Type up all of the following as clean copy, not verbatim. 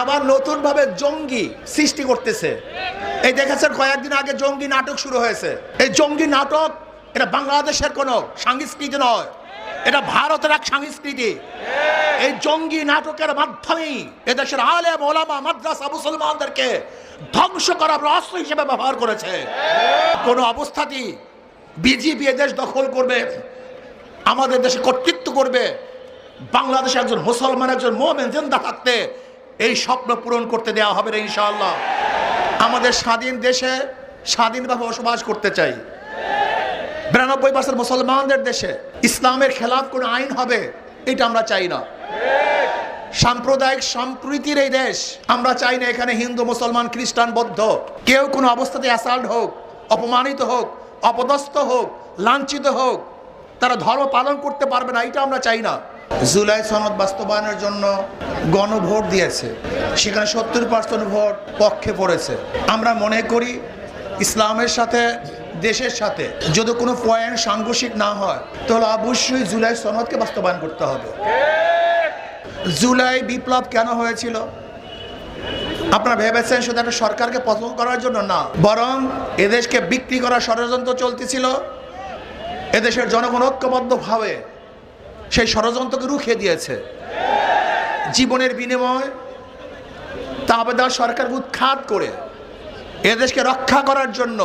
আবার নতুন ভাবে জঙ্গি সৃষ্টি করতেছে। এই দেখেছেন কয়েকদিন আগে জঙ্গি নাটক শুরু হয়েছে। এই জঙ্গি নাটক এটা বাংলাদেশের কোনো সংস্কৃতি নয়, এটা ভারতের এক সংস্কৃতি। এই জঙ্গি নাটকের মাধ্যমেই এদেশের আলেম ওলামা মাদ্রাসা মুসলমানদেরকে ধ্বংস করার অস্ত্র হিসেবে ব্যবহার করেছে। কোনো অবস্থাতেই বিজেপি এদেশ দখল করবে, আমাদের দেশে কর্তৃত্ব করবে, বাংলাদেশে একজন মুসলমান একজন মুমিন জিন্দা থাকতে এই স্বপ্ন পূরণ করতে দেওয়া হবে না ইনশাআল্লাহ। আমাদের স্বাধীন দেশে স্বাধীনভাবে বসবাস করতে চাই। 92% মুসলমানদের দেশে ইসলামের খেলাফ কোনো আইন হবে এটা আমরা চাই না। সাম্প্রদায়িক সম্প্রীতির এই দেশ আমরা চাই না। এখানে হিন্দু মুসলমান খ্রিস্টান বৌদ্ধ কেউ কোনো অবস্থাতে অ্যাসাল্ট হোক, অপমানিত হোক, অপদস্থ হোক, লাঞ্ছিত হোক, তারা ধর্ম পালন করতে পারবে না, এটা আমরা চাই না। জুলাই সনদ বাস্তবায়নের জন্য গণভোট দিয়েছে, সেখানে 70% ভোট পক্ষে পড়েছে। আমরা মনে করি ইসলামের সাথে দেশের সাথে যদি কোনো পয়েন্ট সাংঘর্ষিক না হয় তাহলে অবশ্যই জুলাই সনদকে বাস্তবায়ন করতে হবে। জুলাই বিপ্লব কেন হয়েছিল? আপনারা ভেবেছেন শুধু একটা সরকারকে পতন করার জন্য না, বরং এদেশকে বিক্রি করার ষড়যন্ত্র চলতেছিল। এদেশের জনগণ ঐক্যবদ্ধভাবে সেই ষড়যন্ত্রকে রুখে দিয়েছে। জীবনের বিনিময় তাবেদার সরকারকে উৎখাত করে এদেশকে রক্ষা করার জন্য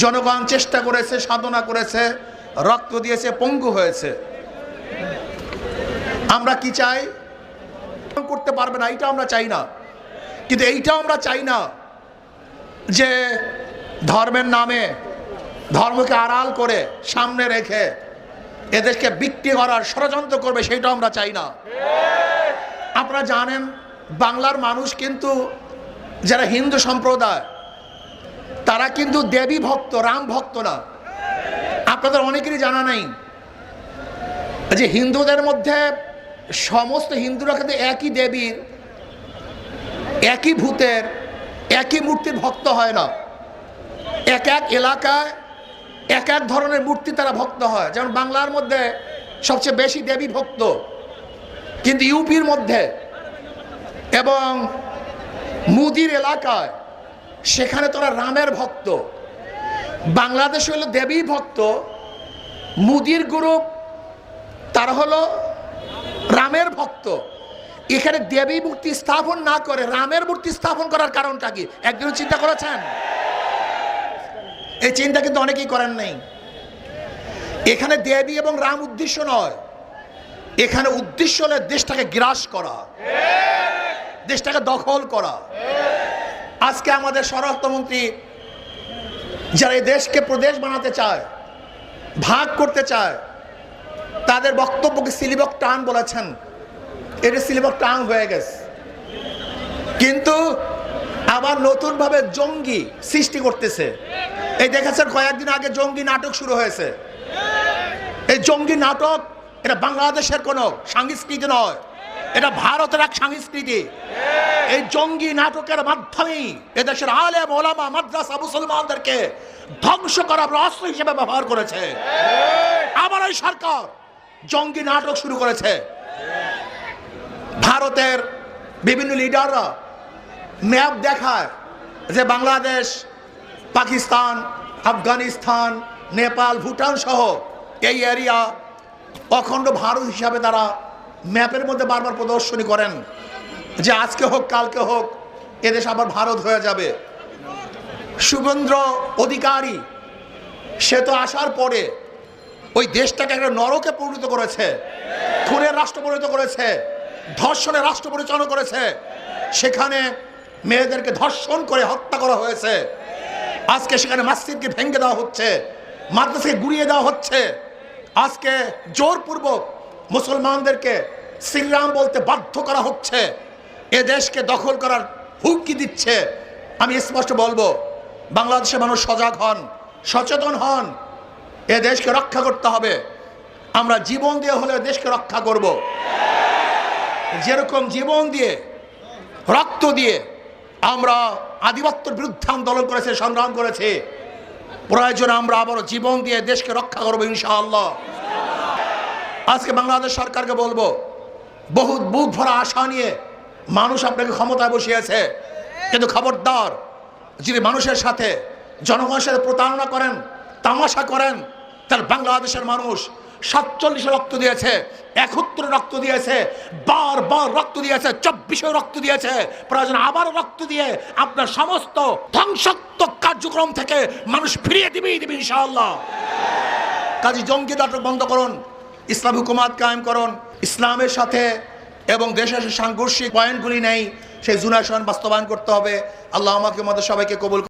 জনগণ চেষ্টা করেছে, সাধনা করেছে, রক্ত দিয়েছে, পঙ্গু হয়েছে। আমরা কি চাই? করতে পারবে না, এটা আমরা চাই না। কিন্তু এইটাও আমরা চাই না যে ধর্মের নামে ধর্মকে আড়াল করে সামনে রেখে এদেশকে বিক্রি করার ষড়যন্ত্র করবে, সেটাও আমরা চাই না। আপনারা জানেন বাংলার মানুষ কিন্তু যারা হিন্দু সম্প্রদায় তারা কিন্তু দেবী ভক্ত, রাম ভক্ত না। আপনাদের অনেকেরই জানা নেই যে হিন্দুদের মধ্যে সমস্ত হিন্দুরা কিন্তু একই দেবীর, একই ভূতের, একই মূর্তির ভক্ত হয় না। এক এক এলাকায় এক এক ধরনের মূর্তি তারা ভক্ত হয়। যেমন বাংলার মধ্যে সবচেয়ে বেশি দেবী ভক্ত, কিন্তু ইউপির মধ্যে এবং মুদির এলাকায় সেখানে তোরা রামের ভক্ত। বাংলাদেশ হলো দেবী ভক্ত, মুদির গ্রুপ তারা হলো রামের ভক্ত। এখানে দেবী মূর্তি স্থাপন না করে রামের মূর্তি স্থাপন করার কারণটা কি একজন চিন্তা করেছেন? এই চিন্তা কিন্তু অনেকেই করেন নাই। এখানে দেবী এবং রাম উদ্দেশ্য নয়, এখানে উদ্দেশ্য হলো দেশটাকে গ্রাস করা, দেশটাকে দখল করা। আজকে আমাদের স্বরাষ্ট্রমন্ত্রী যারা এই দেশকে প্রদেশ বানাতে চায়, ভাগ করতে চায়, তাদের বক্তব্যকে সিলিবক টান বলেছেন। এটা সিলিবক টান হয়ে গেছে, কিন্তু আবার নতুন ভাবে জঙ্গি সৃষ্টি করতেছে। এই দেখেছেন কয়েকদিন আগে জঙ্গি নাটক শুরু হয়েছে। এই জঙ্গি নাটক এটা বাংলাদেশের কোনো সংস্কৃতি নয়, এটা ভারতের এক সংস্কৃতি। এই জঙ্গি নাটকের মাধ্যমেই এদেশের আলেম ওলামা মাদ্রাসা মুসলমানদেরকে ধ্বংস করার অস্ত্র হিসেবে ব্যবহার করেছে। আবার এই সরকার জঙ্গি নাটক শুরু করেছে। ভারতের বিভিন্ন লিডাররা ম্যাপ দেখায় যে বাংলাদেশ, পাকিস্তান, আফগানিস্তান, নেপাল, ভুটান সহ এই এরিয়া অখণ্ড ভারত হিসাবে তারা ম্যাপের মধ্যে বারবার প্রদর্শনী করেন যে আজকে হোক কালকে হোক এদেশ আবার ভারত হয়ে যাবে। শুভেন্দ্র অধিকারী সে তো আসার পরে ওই দেশটাকে একটা নরকে পরিণত করেছে, খুনের রাষ্ট্র পরিণত করেছে, ধর্ষণের রাষ্ট্র পরিচালনা করেছে। সেখানে মেয়েদেরকে ধর্ষণ করে হত্যা করা হয়েছে। আজকে সেখানে মসজিদকে ভেঙে দেওয়া হচ্ছে, মাদ্রাসাকে গুড়িয়ে দেওয়া হচ্ছে। আজকে জোরপূর্বক মুসলমানদেরকে শ্রীরাম বলতে বাধ্য করা হচ্ছে। এ দেশকে দখল করার হুমকি দিচ্ছে। আমি স্পষ্ট বলবো, বাংলাদেশের মানুষ সজাগ হন, সচেতন হন। এ দেশকে রক্ষা করতে হবে। আমরা জীবন দিয়ে হলে দেশকে রক্ষা করব। যেরকম জীবন দিয়ে, রক্ত দিয়ে আমরা আধিপত্যের বিরুদ্ধে আন্দোলন করেছি, সংগ্রাম করেছি, প্রয়োজনে আমরা আবারও জীবন দিয়ে দেশকে রক্ষা করবো ইনশাআল্লাহ। আজকে বাংলাদেশ সরকারকে বলবো, বহুত বুক ভরা আশা নিয়ে মানুষ আপনাকে ক্ষমতায় বসিয়েছে, কিন্তু খবরদার, যিনি মানুষের সাথে, জনগণের সাথে প্রতারণা করেন, তামাশা করেন, তার বাংলাদেশের মানুষ 47 রক্ত দিয়েছে, 71 রক্ত দিয়েছে, বারবার রক্ত দিয়েছে, 24 রক্ত দিয়েছে, প্রয়োজন আবারও রক্ত দিয়ে আপনার সমস্ত ধ্বংসাত্মক কার্যক্রম থেকে মানুষ ফিরিয়ে দিবেই দিবে ইনশাআল্লাহ। কাজী জঙ্গি নাটক বন্ধ করুন, ইসলাম হুকুমাত কায়েম করুন, ইসলামের সাথে এবং দেশের সাংঘর্ষিক পয়েন্টগুলি নেই সেই জুনায়দ সনদ বাস্তবায়ন করতে হবে। আল্লাহ আমাকে আমাদের সবাইকে কবুল